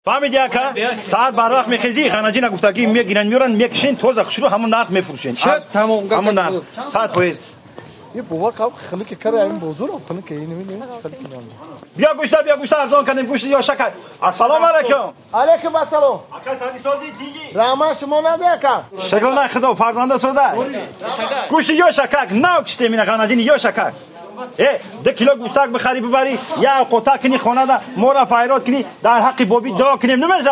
فهمیدی اکا ساعت بر وقت میخیزی خانجی نگفته که میگیرن میورن میکشین توزه شروع همون نرخ میفروشین همون نرخ ساعت پویز یه بابا کام خیلی که کار این بزرگ خیلی که اینو میدونی چه خیلی کنم بیا گوشت ارزان کنیم گوشت یا شکر السلام علیکم علیکم السلام اکا سادی سازی تیجی رحمت شما نده اکا شکل نه خدا فرزنده سوده گوشت یا شکر نه کشته مینا خانجی یا شکر 2 کیلو گوشتک بخری ببری یا قطعه کنی خانه ده مورا فایرات کنی در حق بابی دعا کنیم نمیشه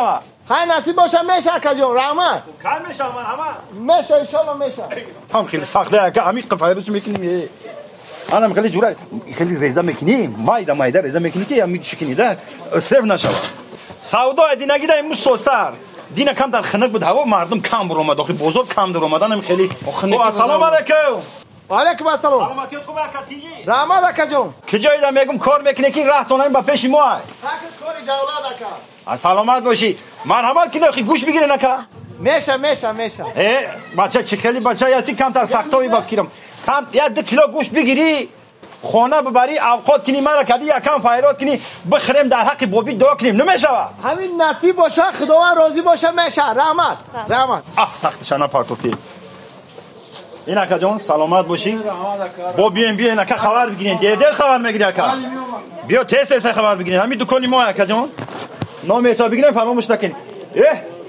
های نصیب باشه میشه اکا جون رحمت کار میشه من همه میشه ان شاء الله میشه هم خیلی ساخته اکا عمیق فایرات میکنیم انا خیلی جورا خیلی ریزه میکنیم مایده ریزه میکنی که یا میشکنی ده اسرف نشود سودا دینگی ده امروز سوستر دینا کم در خنک بود هوا مردم کم بر اومد آخه بزرگ کم در اومدن خیلی السلام علیکم علیکم السلام سلامتی خوبه اکا تیجی رحمت اکا جون کجایی ده میگم کار میکنی که راه تونیم با پیش ما تاکید کاری دولت اکا سلامت باشی مرحمت کنه اخی گوش بگیرین اکا میشه بچه چه خیلی بچه هستی کم تر سختایی بکیرم کم 2 کیلو گوشت بگیری خانه ببری اوقات کنی مرا کدی یکم فایرات کنی بخریم در حق بابی دعا کنیم نمیشه همین نصیب باشه خداوند راضی باشه میشه رحمت سختشانه پارتوتی این اکا جان سلامت باشی با بیاین اکا خبر بگیرین دیر خبر میگیری اکا بیا تیس خبر بگیرین همین دکانی ما اکا جان نام حساب بگیرین فراموش نکنین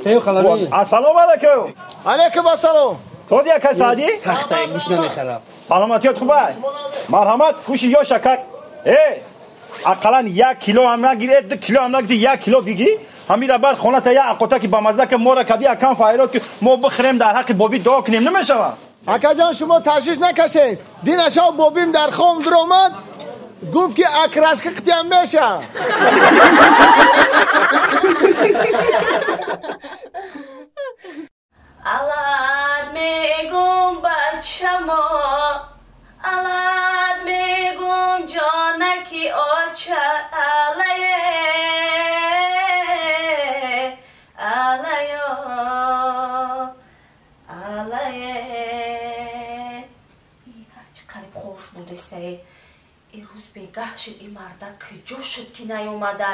سیو خلاوی السلام علیکم علیکم السلام تو دی اکا سعدی سخته گوش نمیخرم سلامتیت خوبه مرحمت گوشی یا شکر اقلا 1 کیلو هم نگیری 2 کیلو هم نگیری 1 کیلو بگی همین را بر خونه تا یا قطعه که با مزه که مورا کدی اکم فایرات که ما بخریم در حق بابی دعا کنیم نمیشه اکا جان شما تشویش نکشید دینشا بابیم در خوم در اومد گفت که اکرش که قطعه میشه Alad megum bachamo Alad megum jonaki ocha alaye Alayo چقدر خوش بودسته این روز بگاه شد این مرده کجا شد که نیومده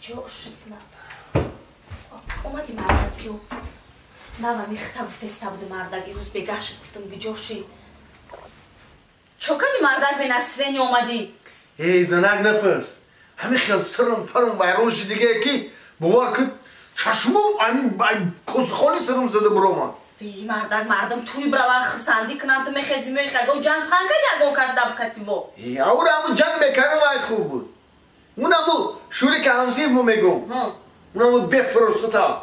کجا شد اومدی مردک بیو ماما میختا گفته بود مردک این روز بگاه شد گفتم کجا شد چوکانی مردک به نسرینی اومدی ای زنک نپرس همه خیال سرم پرم ویرون شد دیگه کی بوا که چشمم این کسخانی سرم زده برام وی مردم توی برای خسندی کنند تو میخزی میخگو جنگ پنکه یگو کس دب کتی بو اور همون جنگ میکنه وای خوب بود اون همون شوری که همسیف مو میگم اون همون بفرستا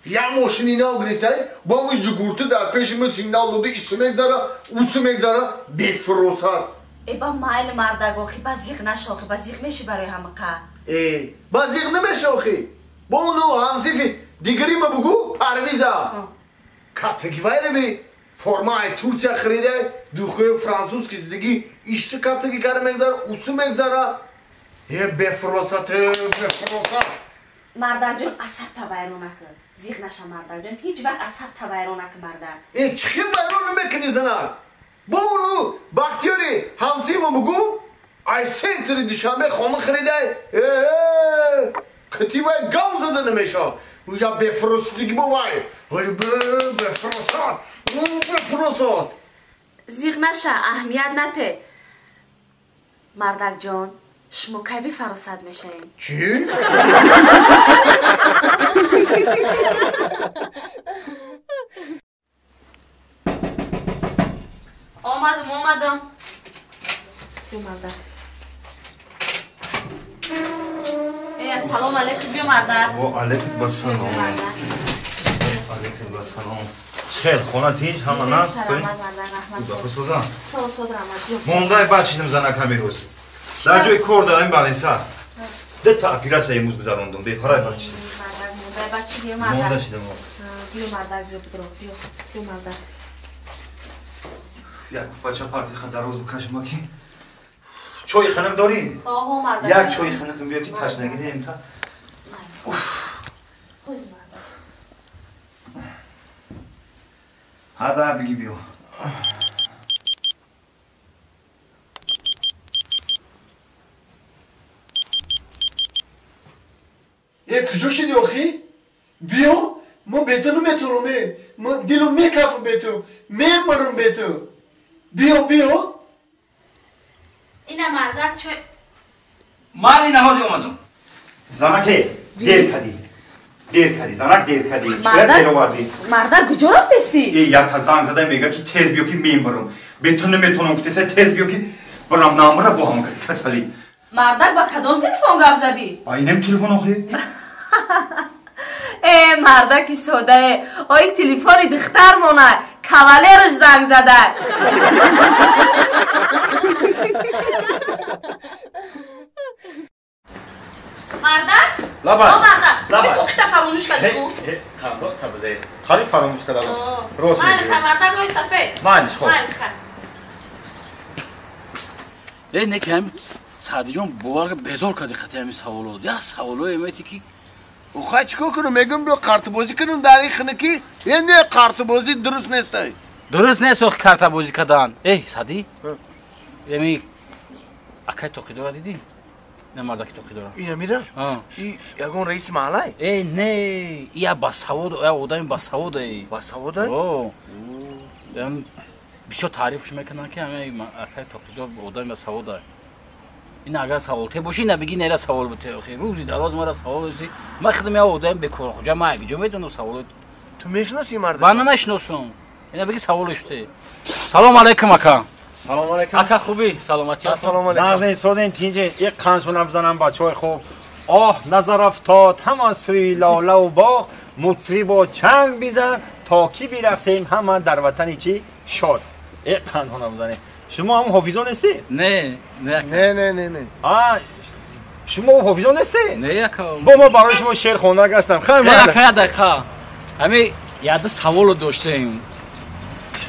یا ماشین اینا گرفته با اون جگورتو در پیش من سیگنال داده ایسو مگذاره اوسو مگذاره بفرساد ای با مایل مردگو خی بازیق نشو بازیق میشی برای همه که بازیق نمیشه خی با اونو همسیفی دیگری ما بگو پرویزا کاتگی بی فرمای توچه خریده دوخه فرانسوز که زدگی ایشت کاتگی کار مگذاره اوسو مگذاره یه بفرسات مردن جون اصاب تبایرو نکن زیغ نشه مردن جون هیچ وقت اصاب تبایرو نکن مردن چخی بایرو نمیکنی زنان با اونو بختیاری همسیمو بگو ای سنتری دیشانبه خونه خریده خطیبه گاو زده نمیشه یا بفرستگی بوای ولی بفرستاد زیغ نشه اهمیت نته مردک جان شما کی بفرستد میشه چی؟ اومدم بیا مردک السلام علیکم بیا مردک و علیکم السلام خیر خونه تیج همه نست کنید بخصوص سوز رحمت مونده بچینم زنک همی روز در جای کار دارم بله سر ده تا اپیراس ایموز گذاروندم بیکارای بچه مونده بچه بیا مردک مونده شدم بیا مردک بیا بدرو بیا مردک یک بچه پارتی خود در روز بکشم اکی چای خنک داری؟ آها مردک یک چای خنک بیا که تشنگی نیم تا خوز مردک هده بگی بیا کجا شدی آخی؟ بیا ما به تو نمیتونم ما دلو میکفم به تو میمرم به تو بیا اینا مردک چه من این نهادی اومدم زنک دیر کردی زنک دیر کردی چرا دیر آوردی مردک کجا رفتستی؟ یک تا زنگ زده میگه که تیز بیو که میمرم به تو نمیتونم که تیز بیو که برام نامره با هم گرد کسالی مردک با کدام تلفن گپ زدی؟ اینم تلفن آخی ای مردک سوده آی تلفن دختر مونه کاولرش زنگ زده مردک؟ لبا مردک تو خیلی فراموش کردی تو؟ خالی فراموش کردم روز من خیلی مردک روی سفید من خب نه که هم سعدی جان باور بزار کردی خطی همی سوالات یا سوالات امیتی که اوخه چکو کنم میگم بیا کارت بازی کنم در این خونه که نه کارت بازی درست نیست درست نیست او کارت بازی کردن ای سعدی یمی اکای توقی دارا دیدی؟ نه مردکی توقی دارا این میره؟ این یکون رئیس محله؟ ای نه این باسواد یا اودایم باسواد ای باسواد؟ اوه بسیار تعریفش میکنن که همه اکای توقی دار اودایم باسواد ای این اگر سوالته باشی نبگی نیره سوال بته اخی روزی دراز مرا سوال بسی من خدمه اودایم بکور خجا ما کجا میدونم سوال تو میشناسی مرد؟ من نمیشناسم اینا بگی سوالش ته سلام علیکم اکا سلام علیکم اکا خوبی سلامتی سلام علیکم نازنین سودین تینجه یک قنشون بزنم بچه های خوب آه نظر افتاد همان سوی لاله و باغ مطرب و چنگ بیزن تا کی بیرقصیم همان در وطنی چی شاد یک قنشون بزنیم شما هم حافظان هستی؟ نه شما حافظان هستی؟ نه اکا با ما برای شما شعر خوندن هستم خیلی اکا دقیقا همه یاد سوال داشتیم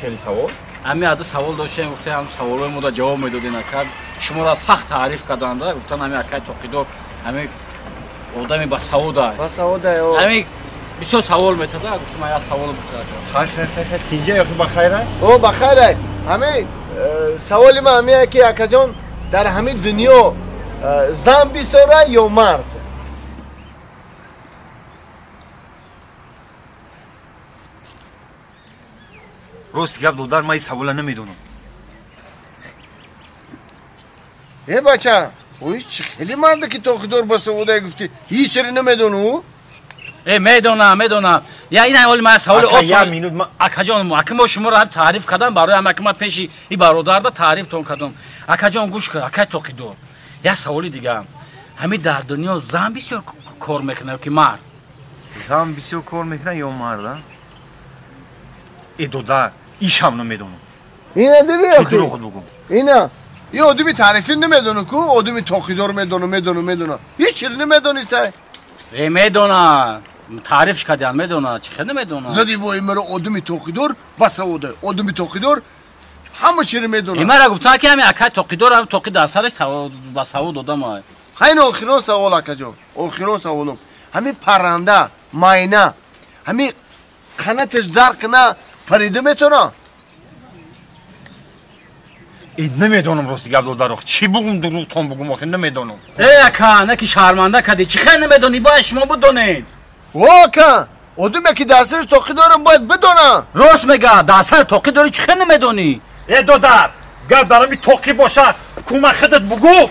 خیلی سوال؟ همه یاد سوال داشتیم گفتیم هم سوالای ما را جواب میدادین اکا شما را سخت تعریف کردند گفتن همه اکای توقیدار همه آدمی با سواد همه بسیار سوال میتده گفتم من یک سوال بکنم خیر تینجه یکی بخیره؟ او بخیره همه سوال ما همیه که اکا جان در همه دنیا زن بیساره یا مرد؟ روز گپ دودر من این سوالا نمیدونم ای بچه اوی چه خیلی مرده که توقیدار با سعوده گفتی هیچ چری نمیدونو؟ ای میدونم یا این اول ما سوال یک مینوت اکا جان ما شما را تعریف کردم برای همه که ما پیشی این برادر را تعریف تون کردم اکا جان گوش کن اکا توقیدار یک سوالی دیگه همین در دنیا زن بسیار کار میکنه که مرد زن بسیار کار میکنه یا مرد ای دودر ایش هم نمیدونم اینه دیدی چه اخی؟ دروغ بگم اینه یه آدمی تعریفی نمیدونه که آدمی توقیدار میدونه هیچ چیزی نمیدونسته ای میدونه تعریفش کردن میدونه چه خیلی نمیدونه زدی وای مرا آدمی توقیدار بس اوده آدمی توقیدار همه چیزی میدونه این مرا گفتن که همین اکای توقیدار هم توقید اثرش با سواد دادم همین آخران سوال اکا جان آخران سوالم همین پرنده ماینه همین قناتش درک نه پریده میتونه ای نمیدونم راستی گپ دودر چی بگم دروغ تون بگم آخه نمیدونم ای اکا نه که شرمنده کردی چی خیلی نمیدونی باید شما بدونید واکا آدمی که درسش توقیدارم باید بدونه راست میگه دستر توقیداری چی خیلی نمیدونی ای دودر گپ دارم این توقی باشد کمک خودت بگو